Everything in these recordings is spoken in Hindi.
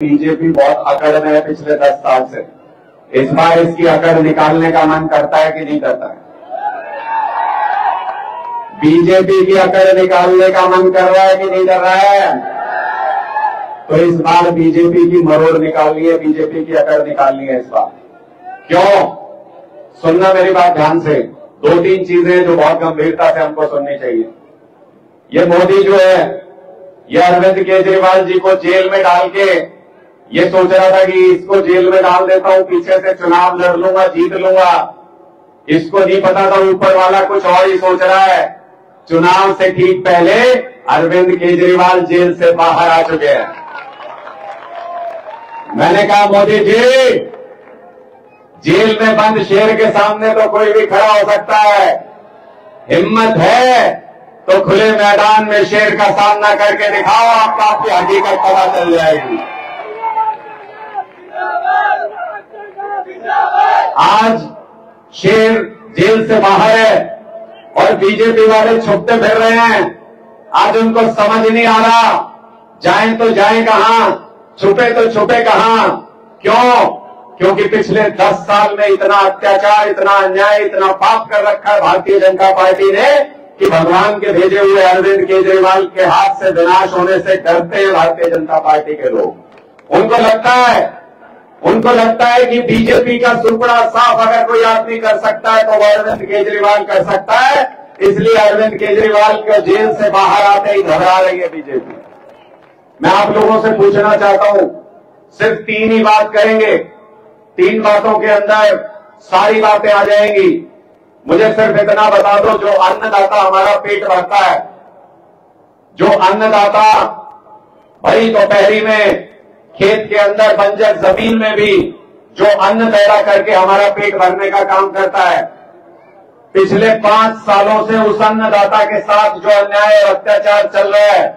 बीजेपी बहुत अकड़ में है पिछले 10 साल से। इस बार इसकी अकड़ निकालने का मन करता है कि नहीं करता है? बीजेपी की अकड़ निकालने का मन कर रहा है कि नहीं कर रहा है? तो इस बार बीजेपी की मरोड़ निकालनी है, बीजेपी की अकड़ निकालनी है इस बार। क्यों? सुनना मेरी बात ध्यान से। 2-3 चीजें जो बहुत गंभीरता से हमको सुननी चाहिए। ये मोदी जो है, ये अरविंद केजरीवाल जी को जेल में डाल के ये सोच रहा था कि इसको जेल में डाल देता हूं, पीछे से चुनाव लड़ लूंगा, जीत लूंगा। इसको नहीं पता था ऊपर वाला कुछ और ही सोच रहा है। चुनाव से ठीक पहले अरविंद केजरीवाल जेल से बाहर आ चुके हैं। मैंने कहा मोदी जी, जेल में बंद शेर के सामने तो कोई भी खड़ा हो सकता है, हिम्मत है तो खुले मैदान में शेर का सामना करके दिखाओ, आपको आपकी हकीकत पता चल जाएगी। आज शेर जेल से बाहर है और बीजेपी वाले छुपते फिर रहे हैं। आज उनको समझ नहीं आ रहा, जाएं तो जाएं कहां, छुपे तो छुपे कहां। क्यों? क्योंकि पिछले 10 साल में इतना अत्याचार, इतना अन्याय, इतना पाप कर रखा है भारतीय जनता पार्टी ने कि भगवान के भेजे हुए अरविंद केजरीवाल के हाथ से विनाश होने से डरते हैं भारतीय जनता पार्टी के लोग। उनको लगता है कि बीजेपी का सुपड़ा साफ अगर कोई आदमी कर सकता है तो वो अरविंद केजरीवाल कर सकता है। इसलिए अरविंद केजरीवाल को जेल से बाहर आते ही घबरा रही है बीजेपी। मैं आप लोगों से पूछना चाहता हूं, सिर्फ 3 ही बात करेंगे, 3 बातों के अंदर सारी बातें आ जाएंगी। मुझे सिर्फ इतना बता दो, जो अन्नदाता हमारा पेट भरता है, जो अन्नदाता भरी दोपहरी में खेत के अंदर बंजर जमीन में भी जो अन्न पैदा करके हमारा पेट भरने का काम करता है, पिछले 5 सालों से उस अन्नदाता के साथ जो अन्याय और अत्याचार चल रहा है,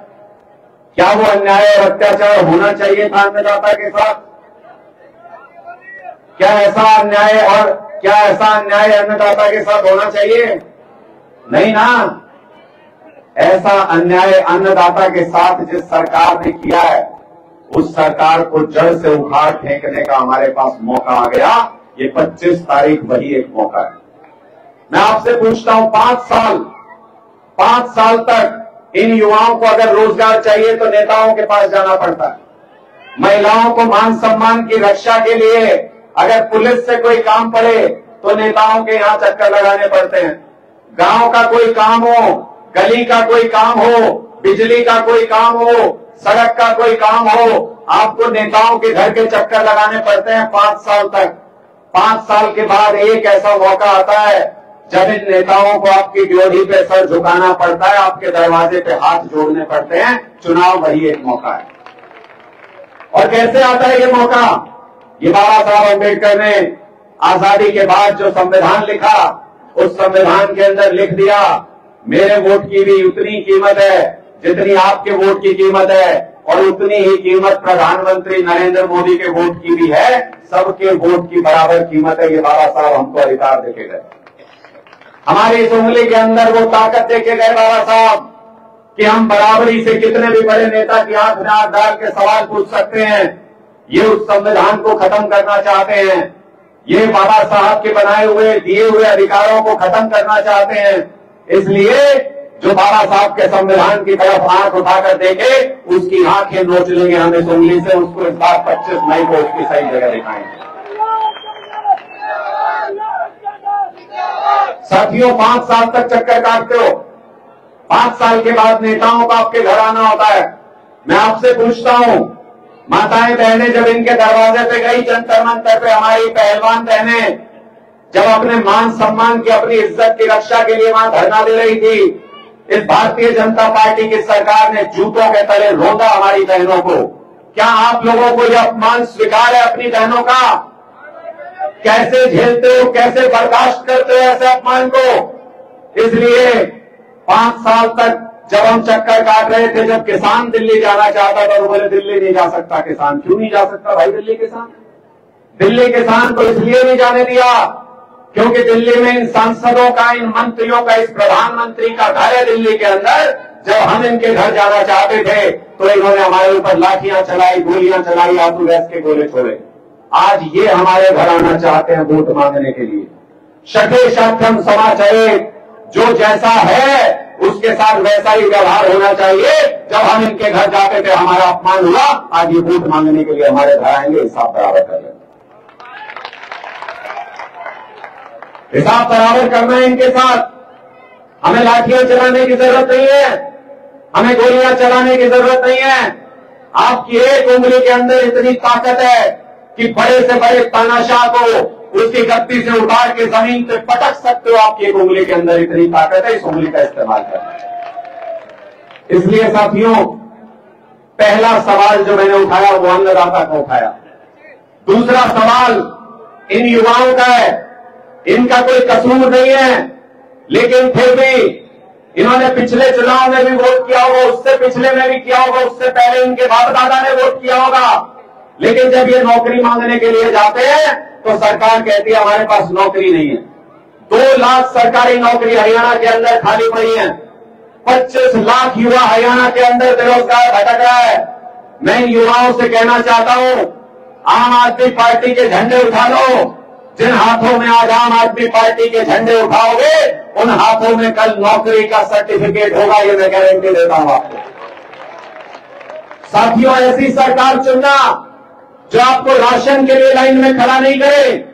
क्या वो अन्याय और अत्याचार होना चाहिए था अन्नदाता के साथ? क्या ऐसा अन्याय अन्नदाता के साथ होना चाहिए? नहीं ना। ऐसा अन्याय अन्नदाता के साथ जिस सरकार ने किया है, उस सरकार को जड़ से उखाड़ फेंकने का हमारे पास मौका आ गया। ये 25 तारीख वही एक मौका है। मैं आपसे पूछता हूं, 5 साल तक इन युवाओं को अगर रोजगार चाहिए तो नेताओं के पास जाना पड़ता है। महिलाओं को मान सम्मान की रक्षा के लिए अगर पुलिस से कोई काम पड़े तो नेताओं के यहां चक्कर लगाने पड़ते हैं। गांव का कोई काम हो, गली का कोई काम हो, बिजली का कोई काम हो, सड़क का कोई काम हो, आपको नेताओं के घर के चक्कर लगाने पड़ते हैं 5 साल तक। 5 साल के बाद एक ऐसा मौका आता है जब इन नेताओं को आपकी ड्योढ़ी पे सर झुकाना पड़ता है, आपके दरवाजे पे हाथ जोड़ने पड़ते हैं। चुनाव वही एक मौका है। और कैसे आता है ये मौका? ये बाबा साहब अम्बेडकर ने आजादी के बाद जो संविधान लिखा, उस संविधान के अंदर लिख दिया, मेरे वोट की भी उतनी कीमत है जितनी आपके वोट की कीमत है, और उतनी ही कीमत प्रधानमंत्री नरेंद्र मोदी के वोट की भी है। सबके वोट की बराबर कीमत है। ये बाबा साहब हमको अधिकार देके गए। हमारी इस उंगली के अंदर वो ताकत देके गए बाबा साहब कि हम बराबरी से कितने भी बड़े नेता की आंख में आंख डाल के सवाल पूछ सकते हैं। ये उस संविधान को खत्म करना चाहते हैं। ये बाबा साहब के बनाए हुए दिए हुए अधिकारों को खत्म करना चाहते हैं। इसलिए जो बाबा साहब के संविधान की तरफ आंख उठाकर देखे, उसकी आंखें नोच लेंगे हम इस उंगली से। उसको इस बार 25 मई को उसकी सही जगह दिखाएंगे। साथियों, 5 साल तक चक्कर काटते हो, 5 साल के बाद नेताओं को आपके घर आना होता है। मैं आपसे पूछता हूं, माताएं बहनें जब इनके दरवाजे पे गई जंतर मंतर पे, हमारी पहलवान बहनें जब अपने मान सम्मान की, अपनी इज्जत की रक्षा के लिए वहां धरना दे रही थी, इस भारतीय जनता पार्टी की सरकार ने जूतों के तले रोंदा हमारी बहनों को। क्या आप लोगों को यह अपमान स्वीकार है अपनी बहनों का? कैसे झेलते हो, कैसे बर्दाश्त करते हो ऐसे अपमान को? इसलिए 5 साल तक जब हम चक्कर काट रहे थे, जब किसान दिल्ली जाना चाहता था तो बोले दिल्ली नहीं जा सकता किसान। क्यों नहीं जा सकता भाई दिल्ली किसान? दिल्ली किसान को इसलिए नहीं जाने दिया क्योंकि दिल्ली में इन सांसदों का, इन मंत्रियों का, इस प्रधानमंत्री का घर है दिल्ली के अंदर, जब हम इनके घर जाना चाहते थे तो इन्होंने हमारे ऊपर लाठियां चलाई, गोलियां चलाई, आंसू गैस के गोले छोड़े। आज ये हमारे घर आना चाहते हैं वोट मांगने के लिए। शठे शाठ्यम समाचरित, जो जैसा है उसके साथ वैसा ही व्यवहार होना चाहिए। जब हम इनके घर जाते थे हमारा अपमान हुआ, आज ये वोट मांगने के लिए हमारे घर आएंगे, हिसाब बराबर कर लेंगे। हिसाब बराबर करना है इनके साथ। हमें लाठियां चलाने की जरूरत नहीं है, हमें गोलियां चलाने की जरूरत नहीं है। आपकी एक उंगली के अंदर इतनी ताकत है कि बड़े से बड़े तानाशाह को उसकी गद्दी से उतार के जमीन पे पटक सकते हो। आपकी एक उंगली के अंदर इतनी ताकत है, इस उंगली का इस्तेमाल करना। इसलिए साथियों, पहला सवाल जो मैंने उठाया वो अन्नदाता का उठाया। दूसरा सवाल इन युवाओं का है। इनका कोई कसूर नहीं है, लेकिन फिर भी इन्होंने पिछले चुनाव में भी वोट किया होगा, उससे पिछले में भी किया होगा, उससे पहले इनके बाप दादा ने वोट किया होगा। लेकिन जब ये नौकरी मांगने के लिए जाते हैं तो सरकार कहती है हमारे पास नौकरी नहीं है। 2 लाख सरकारी नौकरी हरियाणा के अंदर खाली पड़ी है। 25 लाख युवा हरियाणा के अंदर बेरोजगार भटक रहा है। मैं इन युवाओं से कहना चाहता हूं, आम आदमी पार्टी के झंडे उठा लो। जिन हाथों में आज आम आदमी पार्टी के झंडे उठाओगे, उन हाथों में कल नौकरी का सर्टिफिकेट होगा, ये मैं गारंटी देता हूं आपको। साथियों, ऐसी सरकार चुनना जो आपको राशन के लिए लाइन में खड़ा नहीं करे।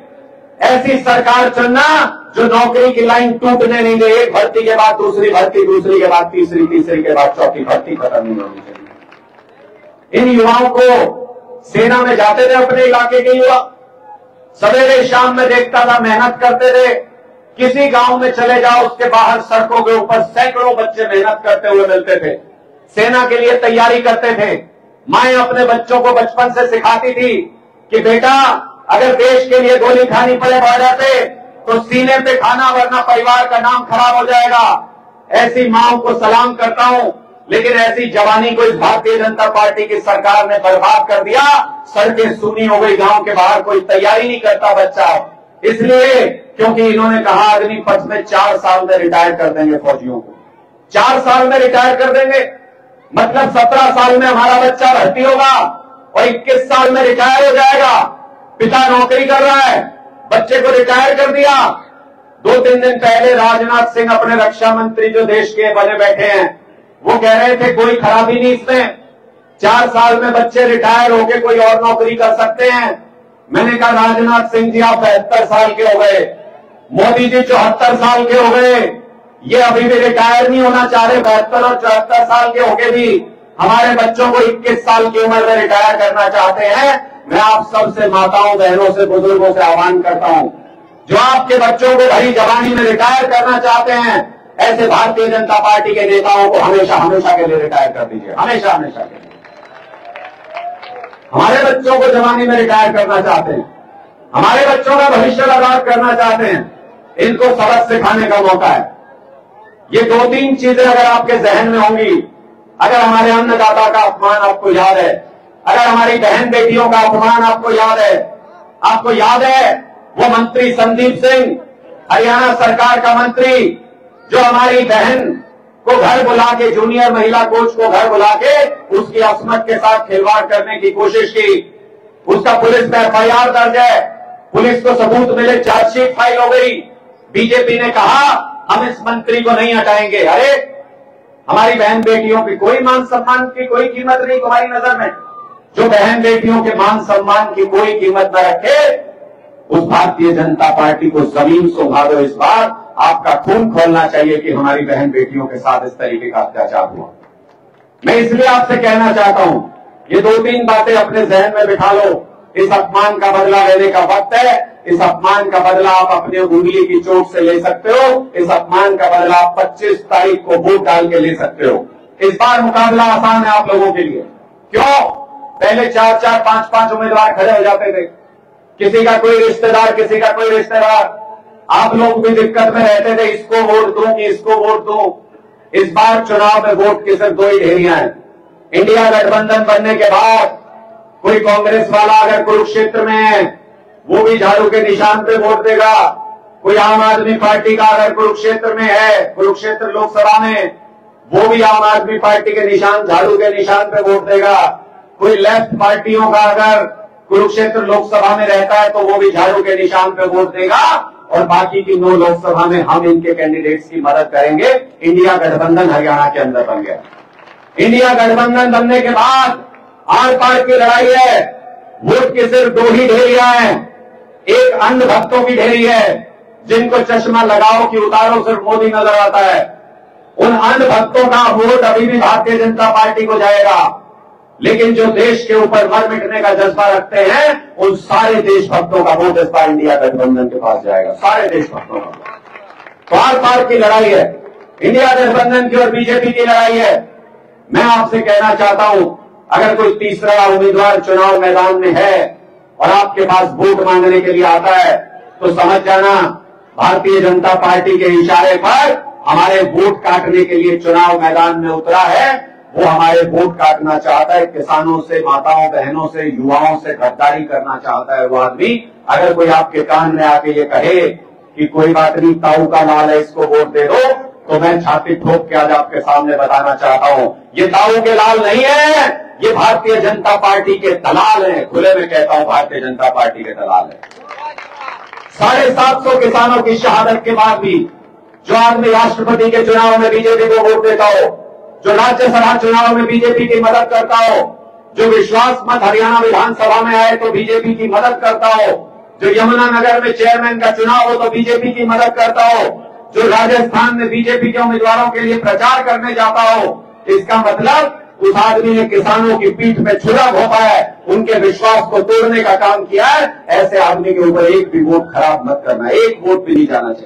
ऐसी सरकार चुनना जो नौकरी की लाइन टूटने नहीं दे। एक भर्ती के बाद दूसरी भर्ती, दूसरी के बाद तीसरी, तीसरी के बाद चौथी भर्ती खत्म नहीं होनी चाहिए। इन युवाओं को सेना में जाते थे अपने इलाके के युवा, सवेरे शाम में देखता था मेहनत करते थे। किसी गांव में चले जाओ, उसके बाहर सड़कों के ऊपर सैकड़ों बच्चे मेहनत करते हुए मिलते थे, सेना के लिए तैयारी करते थे। माएं अपने बच्चों को बचपन से सिखाती थी कि बेटा अगर देश के लिए गोली खानी पड़े बाहर जाते तो सीने पे खाना, वरना परिवार का नाम खराब हो जाएगा। ऐसी माओं को सलाम करता हूं, लेकिन ऐसी जवानी को इस भारतीय जनता पार्टी की सरकार ने बर्बाद कर दिया। सड़कें सूनी हो गई, गांव के बाहर कोई तैयारी नहीं करता बच्चा, इसलिए क्योंकि इन्होंने कहा अग्निपथ में 4 साल में रिटायर कर देंगे फौजियों को। 4 साल में रिटायर कर देंगे, मतलब 17 साल में हमारा बच्चा भर्ती होगा और 21 साल में रिटायर हो जाएगा। पिता नौकरी कर रहा है, बच्चे को रिटायर कर दिया। 2-3 दिन पहले राजनाथ सिंह अपने रक्षा मंत्री जो देश के बने बैठे हैं, वो कह रहे थे कोई खराबी नहीं इसमें, 4 साल में बच्चे रिटायर होके कोई और नौकरी कर सकते हैं। मैंने कहा राजनाथ सिंह जी आप 72 साल के हो गए, मोदी जी 74 साल के हो गए, ये अभी भी रिटायर नहीं होना चाह रहे। 72 और 74 साल के होके भी हमारे बच्चों को 21 साल की उम्र में रिटायर करना चाहते हैं। मैं आप सबसे माताओं, बहनों से, बुजुर्गों से आह्वान करता हूं, जो आपके बच्चों को भरी जवानी में रिटायर करना चाहते हैं, ऐसे भारतीय जनता पार्टी के नेताओं को हमेशा हमेशा के लिए रिटायर कर दीजिए, हमेशा हमेशा के लिए। हमारे बच्चों को जवानी में रिटायर करना चाहते हैं, हमारे बच्चों का भविष्य बर्बाद करना चाहते हैं, इनको सबक सिखाने का मौका है। ये 2-3 चीजें अगर आपके जहन में होंगी, अगर हमारे अन्नदाता का अपमान आपको याद है, अगर हमारी बहन बेटियों का अपमान आपको याद है वो मंत्री संदीप सिंह, हरियाणा सरकार का मंत्री, जो हमारी बहन को घर बुला के, जूनियर महिला कोच को घर बुला के उसकी अस्मत के साथ खिलवाड़ करने की कोशिश की। उसका पुलिस में FIR दर्ज है, पुलिस को सबूत मिले, चार्जशीट फाइल हो गई। बीजेपी ने कहा हम इस मंत्री को नहीं हटाएंगे। अरे हमारी बहन बेटियों की कोई मान सम्मान की कोई कीमत नहीं तुम्हारी नजर में? जो बहन बेटियों के मान सम्मान की कोई कीमत न रखे, उस भारतीय जनता पार्टी को जमीन सुंघा दो। इस बार आपका खून खोलना चाहिए कि हमारी बहन बेटियों के साथ इस तरीके का अत्याचार हुआ। मैं इसलिए आपसे कहना चाहता हूं, ये 2-3 बातें अपने जहन में बिठा लो। इस अपमान का बदला लेने का वक्त है। इस अपमान का बदला आप अपने उंगली की चोट से ले सकते हो। इस अपमान का बदला आप 25 तारीख को वोट डाल के ले सकते हो। इस बार मुकाबला आसान है आप लोगों के लिए। क्यों? पहले 4-4, 5-5 उम्मीदवार खड़े हो जाते थे, किसी का कोई रिश्तेदार, किसी का कोई रिश्तेदार। आप लोग भी दिक्कत में रहते थे, इसको वोट दूं कि इसको वोट दूं। इस बार चुनाव में वोट की सिर्फ 2 ही ढेरियां हैं। इंडिया गठबंधन बनने के बाद कोई कांग्रेस वाला अगर कुरुक्षेत्र में है, वो भी झाड़ू के निशान पे वोट देगा। कोई आम आदमी पार्टी का अगर कुरुक्षेत्र में है, कुरुक्षेत्र लोकसभा में, वो भी आम आदमी पार्टी के निशान, झाड़ू के निशान पे वोट देगा। कोई लेफ्ट पार्टियों का अगर कुरुक्षेत्र लोकसभा में रहता है तो वो भी झाड़ू के निशान पे वोट देगा, और बाकी की 9 लोकसभा में हम इनके कैंडिडेट्स की मदद करेंगे। इंडिया गठबंधन हरियाणा के अंदर बन गया। इंडिया गठबंधन बनने के बाद आर पार की लड़ाई है। वोट की सिर्फ 2 ही ढेरियां हैं। एक अंध भक्तों की ढेरी है, जिनको चश्मा लगाओ कि उतारो सिर्फ मोदी नजर आता है। उन अंध भक्तों का वोट अभी भी भारतीय जनता पार्टी को जाएगा। लेकिन जो देश के ऊपर मर मिटने का जज्बा रखते हैं, उन सारे देशभक्तों का वोट इस बार इंडिया गठबंधन के पास जाएगा। सारे देशभक्तों का। पार पार की लड़ाई है। इंडिया गठबंधन की और बीजेपी की लड़ाई है। मैं आपसे कहना चाहता हूं, अगर कोई तीसरा उम्मीदवार चुनाव मैदान में है और आपके पास वोट मांगने के लिए आता है, तो समझ जाना भारतीय जनता पार्टी के इशारे पर हमारे वोट काटने के लिए चुनाव मैदान में उतरा है। वो हमारे वोट काटना चाहता है। किसानों से, माताओं बहनों से, युवाओं से गद्दारी करना चाहता है वो आदमी। अगर कोई आपके कान में आके ये कहे कि कोई बात नहीं, ताऊ का लाल है, इसको वोट दे दो, तो मैं छाती ठोक के आज आपके सामने बताना चाहता हूं, ये ताऊ के लाल नहीं है, ये भारतीय जनता पार्टी के दलाल हैं। खुले में कहता हूं, भारतीय जनता पार्टी के दलाल हैं। 750 किसानों की शहादत के बाद भी जो आदमी राष्ट्रपति के चुनाव में बीजेपी को वोट देता हो, जो राज्यसभा चुनाव में बीजेपी की मदद करता हो, जो विश्वास मत हरियाणा विधानसभा में आए तो बीजेपी की मदद करता हो, जो यमुनानगर में चेयरमैन का चुनाव हो तो बीजेपी की मदद करता हो, जो राजस्थान में बीजेपी के उम्मीदवारों के लिए प्रचार करने जाता हो, इसका मतलब उस आदमी ने किसानों की पीठ में छुरा घोंपा है, उनके विश्वास को तोड़ने का काम किया है। ऐसे आदमी के ऊपर एक भी वोट खराब मत करना, एक वोट भी नहीं जाना चाहिए।